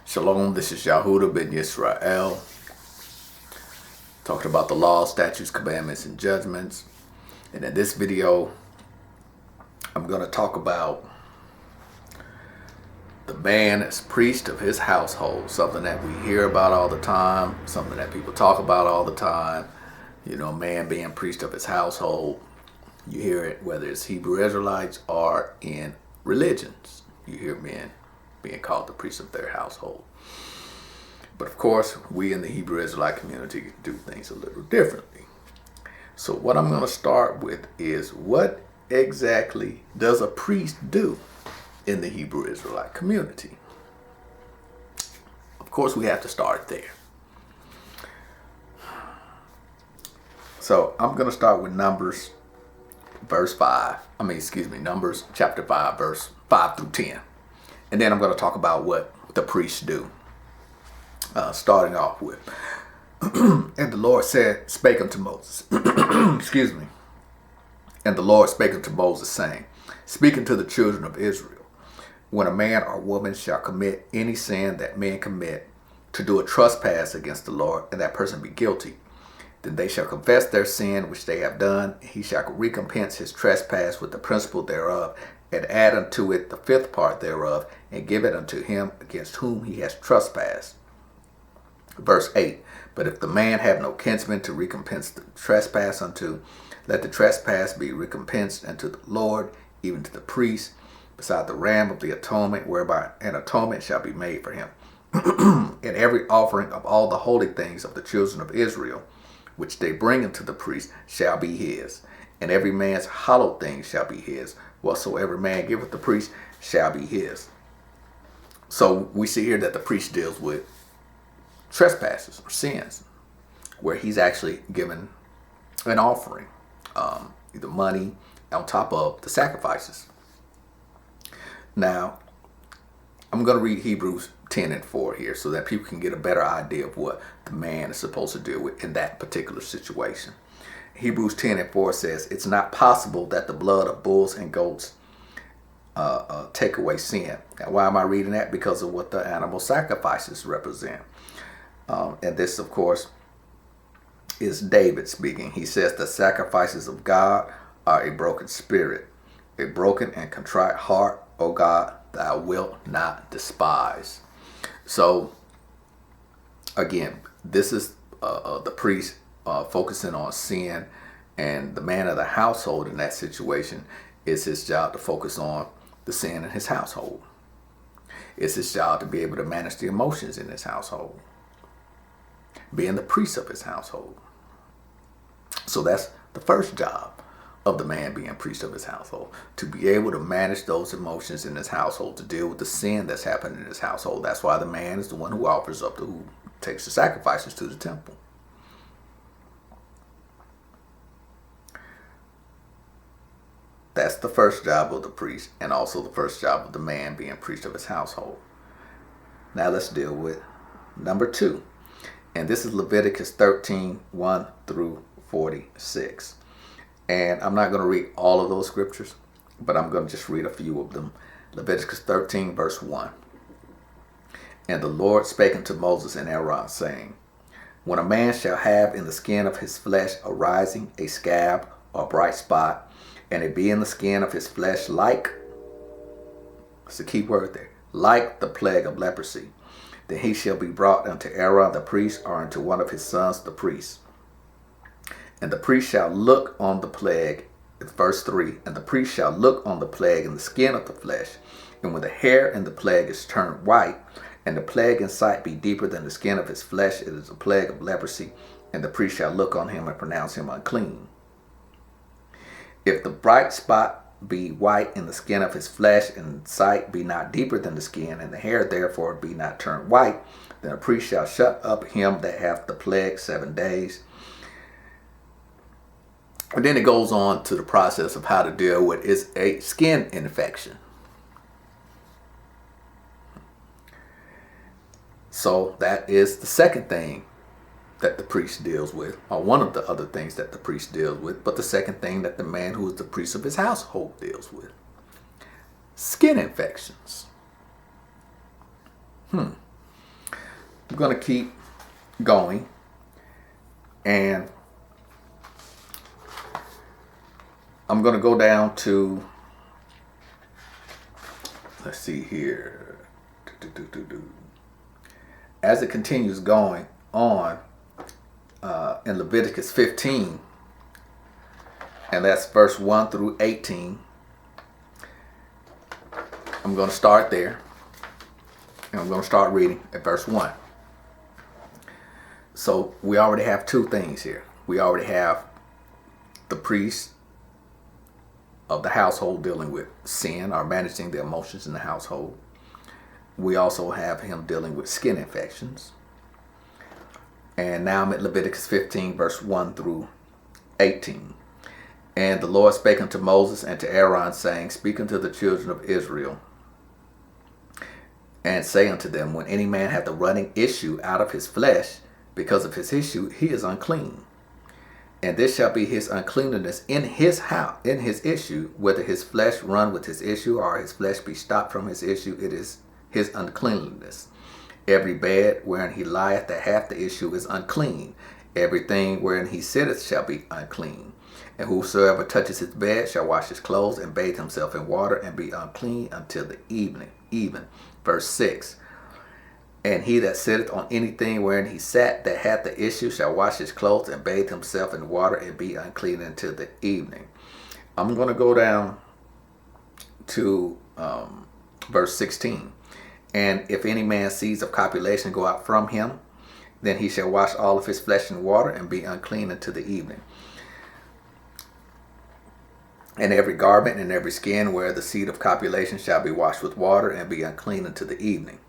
Shalom, this is Yahuda ben Yisrael, talking about the laws, statutes, commandments, and judgments. And in this video, I'm going to talk about the man as priest of his household, something that we hear about all the time, something that people talk about all the time. You know, man being priest of his household. You hear it whether it's Hebrew Israelites or in religions. You hear men being called the priest of their household. But of course, we in the Hebrew Israelite community do things a little differently. So what I'm going to start with is, what exactly does a priest do in the Hebrew Israelite community? Of course, we have to start there. So I'm going to start with Numbers Numbers chapter 5, verse 5 through 10. And then I'm going to talk about what the priests do. Starting off with, and the Lord spake unto Moses, excuse me. And the Lord spake unto Moses, saying, Speak unto the children of Israel, when a man or woman shall commit any sin that men commit, to do a trespass against the Lord, and that person be guilty, then they shall confess their sin which they have done. He shall recompense his trespass with the principal thereof, and add unto it the fifth part thereof, and give it unto him against whom he has trespassed. Verse 8, But if the man have no kinsman to recompense the trespass unto, let the trespass be recompensed unto the Lord, even to the priest, beside the ram of the atonement, whereby an atonement shall be made for him. And every offering of all the holy things of the children of Israel, which they bring unto the priest, shall be his. And every man's hallowed thing shall be his. Whatsoever man giveth the priest shall be his. So we see here that the priest deals with trespasses or sins, where he's actually given an offering, either money on top of the sacrifices. Now, I'm going to read Hebrews 10 and 4 here so that people can get a better idea of what the man is supposed to deal with in that particular situation. Hebrews 10 and 4 says, It's not possible that the blood of bulls and goats take away sin. Now, why am I reading that? Because of what the animal sacrifices represent. And this, of course, is David speaking. He says, The sacrifices of God are a broken spirit, a broken and contrite heart, O God, thou wilt not despise. So, again, this is the priest focusing on sin, and the man of the household in that situation is his job to focus on the sin in his household. It's his job to be able to manage the emotions in his household, being the priest of his household. So that's the first job of the man being priest of his household, to be able to manage those emotions in his household, to deal with the sin that's happened in his household. That's why the man is the one who offers up, who takes the sacrifices to the temple. That's the first job of the priest, and also the first job of the man being priest of his household. Now let's deal with number 2. And this is Leviticus 13, 1 through 46. And I'm not going to read all of those scriptures, but I'm going to just read a few of them. Leviticus 13, verse 1. And the Lord spake unto Moses and Aaron, saying, When a man shall have in the skin of his flesh a rising, a scab, or a bright spot, and it be in the skin of his flesh like, that's the key word there, like the plague of leprosy, then he shall be brought unto Aaron the priest, or unto one of his sons the priest. And the priest shall look on the plague, verse 3, and the priest shall look on the plague in the skin of the flesh, and when the hair in the plague is turned white, and the plague in sight be deeper than the skin of his flesh, it is a plague of leprosy, and the priest shall look on him and pronounce him unclean. If the bright spot be white in the skin of his flesh, and sight be not deeper than the skin, and the hair therefore be not turned white, then a priest shall shut up him that hath the plague 7 days. And then it goes on to the process of how to deal with a skin infection. So that is the second thing that the priest deals with, or one of the other things that the priest deals with, but the second thing that the man who is the priest of his household deals with. Skin infections. going to keep going, and I'm going to go down to, let's see here. As it continues going on in Leviticus 15, and that's verse 1 through 18. I'm going to start there, and I'm going to start reading at verse 1. So we already have two things here. We already have the priest of the household dealing with sin or managing the emotions in the household. We also have him dealing with skin infections. And now I'm at Leviticus 15, verse 1 through 18. And the Lord spake unto Moses and to Aaron, saying, Speak unto the children of Israel, and say unto them, When any man hath a running issue out of his flesh, because of his issue, he is unclean. And this shall be his uncleanness in his house, in his issue, whether his flesh run with his issue, or his flesh be stopped from his issue, it is his uncleanness. Every bed wherein he lieth that hath the issue is unclean. Everything wherein he sitteth shall be unclean. And whosoever touches his bed shall wash his clothes and bathe himself in water and be unclean until the evening. Even. Verse 6. And he that sitteth on anything wherein he sat that hath the issue shall wash his clothes and bathe himself in water and be unclean until the evening. I'm going to go down to verse 16. And if any man seeds of copulation go out from him, then he shall wash all of his flesh in water and be unclean until the evening. And every garment and every skin where the seed of copulation shall be washed with water and be unclean until the evening.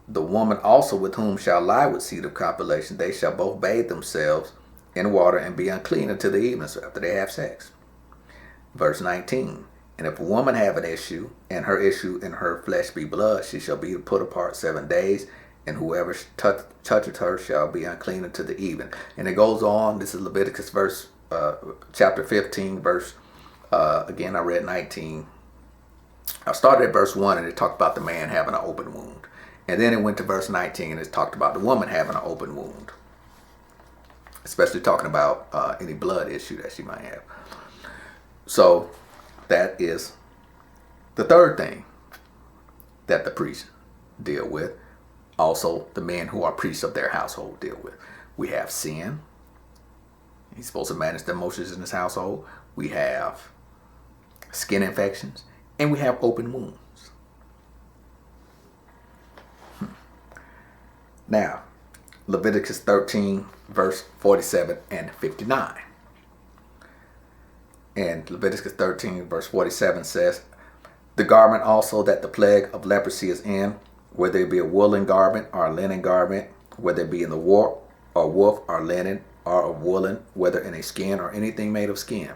The woman also with whom shall lie with seed of copulation, they shall both bathe themselves in water and be unclean until the evening, so after they have sex. Verse 19. And if a woman have an issue, and her issue in her flesh be blood, she shall be put apart 7 days, and whoever toucheth her shall be unclean until the evening. And it goes on. This is Leviticus chapter 15, verse, again, I read 19. I started at verse 1, and it talked about the man having an open wound. And then it went to verse 19, and it talked about the woman having an open wound, especially talking about any blood issue that she might have. So that is the third thing that the priests deal with. Also, the men who are priests of their household deal with. We have sin. He's supposed to manage the emotions in his household. We have skin infections, and we have open wounds. Now, Leviticus 13, verse 47 and 59. And Leviticus 13, verse 47 says, The garment also that the plague of leprosy is in, whether it be a woolen garment or a linen garment, whether it be in the warp or woof or linen or of woolen, whether in a skin or anything made of skin.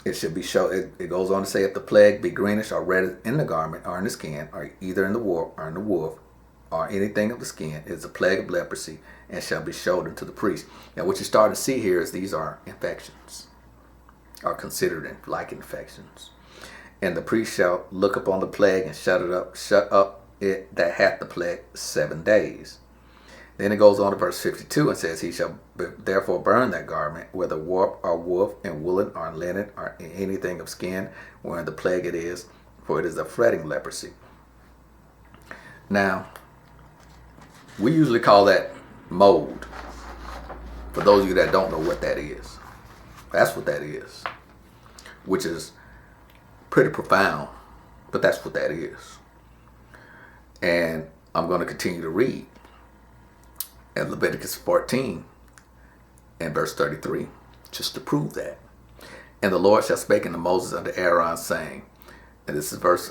It should be shown. It goes on to say, if the plague be greenish or red in the garment or in the skin, or either in the warp or in the woof, or anything of the skin, is a plague of leprosy, and shall be showed unto the priest. Now, what you're starting to see here is these are infections, are considered like infections. And the priest shall look upon the plague and shut up it that hath the plague 7 days. Then it goes on to verse 52 and says, He shall therefore burn that garment, whether warp or woof, and woolen or linen or anything of skin, wherein the plague it is, for it is a fretting leprosy. Now, we usually call that mold. For those of you that don't know what that is, that's what that is, which is pretty profound, but that's what that is. And I'm going to continue to read in Leviticus 14 and verse 33, just to prove that. And the Lord shall spake unto Moses unto Aaron, saying, and this is verse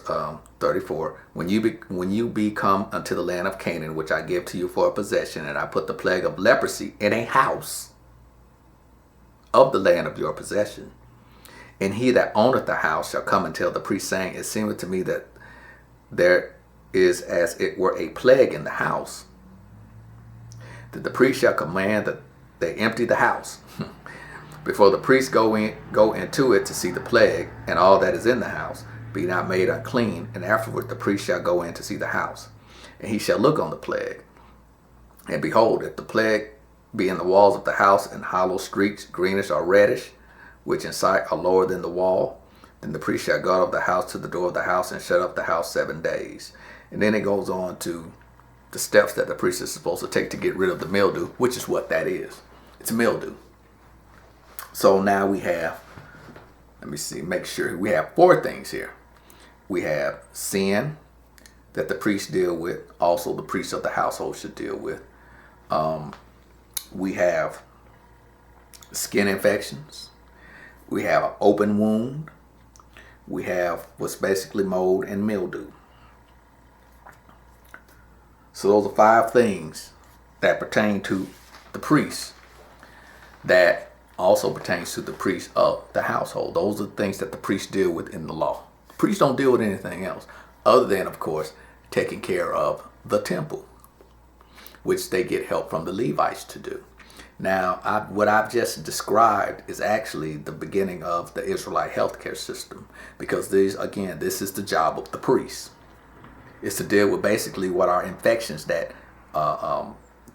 34, when you be come unto the land of Canaan, which I give to you for a possession, and I put the plague of leprosy in a house of the land of your possession, and he that owneth the house shall come and tell the priest, saying, it seemeth to me that there is as it were a plague in the house, that the priest shall command that they empty the house before the priest go into it to see the plague, and all that is in the house be not made unclean, and afterward the priest shall go in to see the house. And he shall look on the plague. And behold, if the plague be in the walls of the house, and hollow streets, greenish or reddish, which in sight are lower than the wall, then the priest shall guard of the house to the door of the house, and shut up the house 7 days. And then it goes on to the steps that the priest is supposed to take to get rid of the mildew, which is what that is. It's mildew. So now we have, let me see, make sure we have 4 things here. We have sin that the priest deal with. Also, the priest of the household should deal with. We have skin infections. We have an open wound. We have what's basically mold and mildew. So those are 5 things that pertain to the priest that also pertains to the priest of the household. Those are the things that the priests deal with in the law. Priests don't deal with anything else other than, of course, taking care of the temple, which they get help from the Levites to do. Now, what I've just described is actually the beginning of the Israelite healthcare system, because this is the job of the priest. It's to deal with basically what are infections that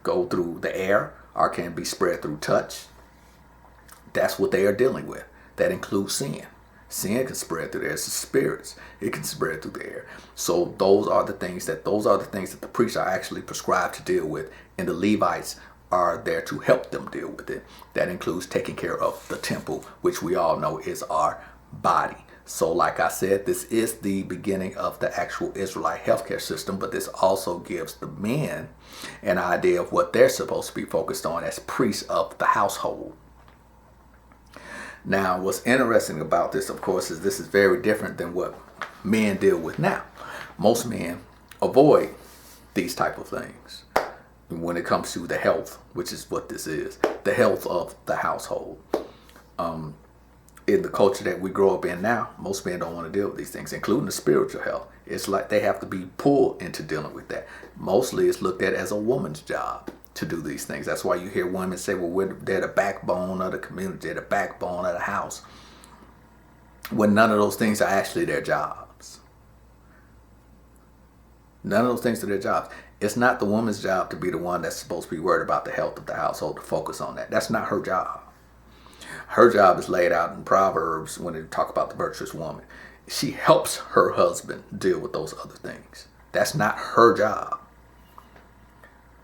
go through the air or can be spread through touch. That's what they are dealing with. That includes sin. Sin can spread through the air. It's the spirits. It can spread through the air. So those are the things that the priests are actually prescribed to deal with, and the Levites are there to help them deal with it. That includes taking care of the temple, which we all know is our body. So like I said, this is the beginning of the actual Israelite healthcare system, but this also gives the men an idea of what they're supposed to be focused on as priests of the household. Now, what's interesting about this, of course, is this is very different than what men deal with now. Most men avoid these type of things when it comes to the health, which is what this is, the health of the household. In the culture that we grow up in now, most men don't want to deal with these things, including the spiritual health. It's like they have to be pulled into dealing with that. Mostly it's looked at as a woman's job to do these things. That's why you hear women say, well, they're the backbone of the community, they're the backbone of the house, when none of those things are actually their jobs. None of those things are their jobs. It's not the woman's job to be the one that's supposed to be worried about the health of the household, to focus on that. That's not her job. Her job is laid out in Proverbs when they talk about the virtuous woman. She helps her husband deal with those other things. That's not her job.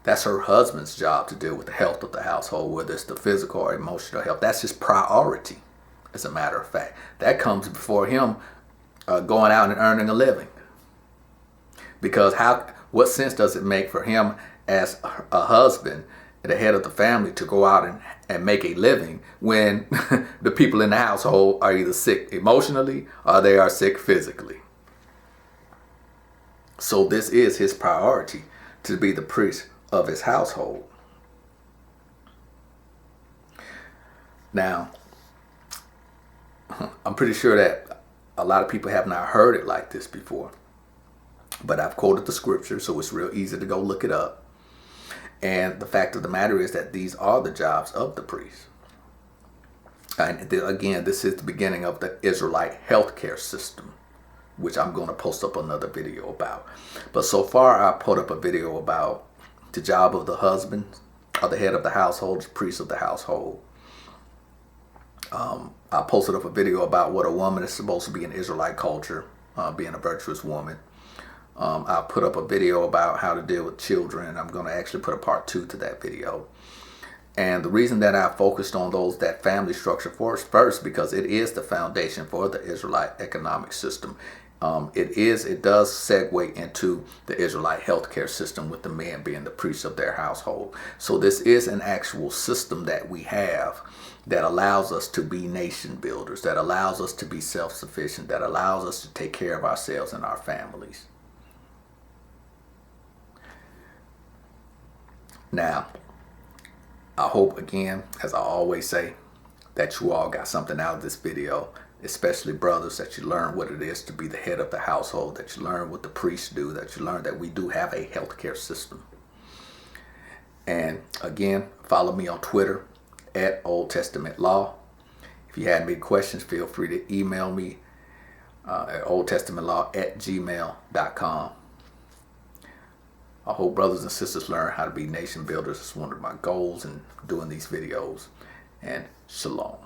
That's her husband's job to deal with the health of the household, whether it's the physical or emotional health. That's his priority, as a matter of fact. That comes before him going out and earning a living. Because what sense does it make for him as a husband, the head of the family, to go out and make a living when the people in the household are either sick emotionally or they are sick physically? So this is his priority, to be the priest of his household. Now, I'm pretty sure that a lot of people have not heard it like this before, but I've quoted the scripture, so it's real easy to go look it up. And the fact of the matter is that these are the jobs of the priest. And again, this is the beginning of the Israelite healthcare system, which I'm going to post up another video about. But so far, I put up a video about the job of the husband, or the head of the household, the priest of the household. I posted up a video about what a woman is supposed to be in Israelite culture, being a virtuous woman. I put up a video about how to deal with children. I'm going to actually put a part 2 to that video. And the reason that I focused on that family structure first, because it is the foundation for the Israelite economic system. It does segue into the Israelite healthcare system, with the men being the priests of their household. So this is an actual system that we have that allows us to be nation builders, that allows us to be self-sufficient, that allows us to take care of ourselves and our families. Now, I hope, again, as I always say, that you all got something out of this video, especially brothers, that you learn what it is to be the head of the household, that you learn what the priests do, that you learn that we do have a healthcare system. And again, follow me on Twitter at Old Testament Law. If you have any questions, feel free to email me at oldtestamentlaw@gmail.com. I hope brothers and sisters learn how to be nation builders. It's one of my goals in doing these videos. And shalom.